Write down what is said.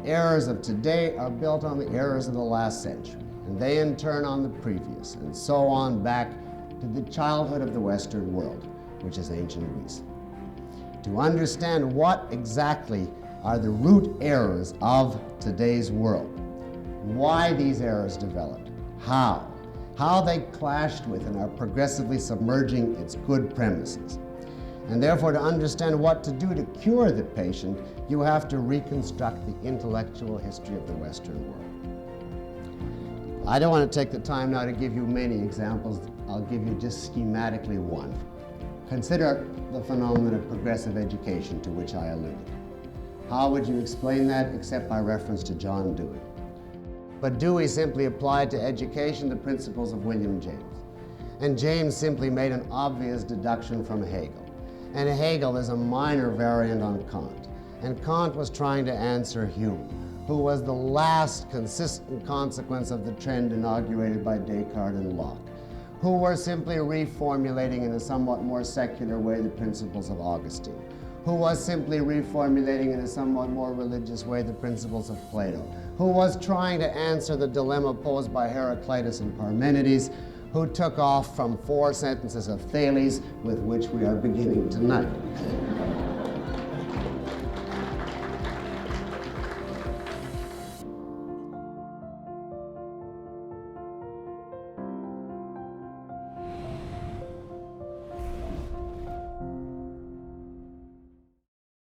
errors of today are built on the errors of the last century, and they in turn on the previous, and so on back to the childhood of the Western world, which is ancient Greece. To understand what exactly are the root errors of today's world, why these errors developed, how they clashed with and are progressively submerging its good premises. And therefore, to understand what to do to cure the patient, you have to reconstruct the intellectual history of the Western world. I don't want to take the time now to give you many examples. I'll give you just schematically one. Consider the phenomenon of progressive education to which I alluded. How would you explain that except by reference to John Dewey? But Dewey simply applied to education the principles of William James. And James simply made an obvious deduction from Hegel. And Hegel is a minor variant on Kant. And Kant was trying to answer Hume, who was the last consistent consequence of the trend inaugurated by Descartes and Locke, who were simply reformulating in a somewhat more secular way the principles of Augustine, who was simply reformulating in a somewhat more religious way the principles of Plato, who was trying to answer the dilemma posed by Heraclitus and Parmenides, who took off from 4 sentences of Thales with which we are beginning tonight.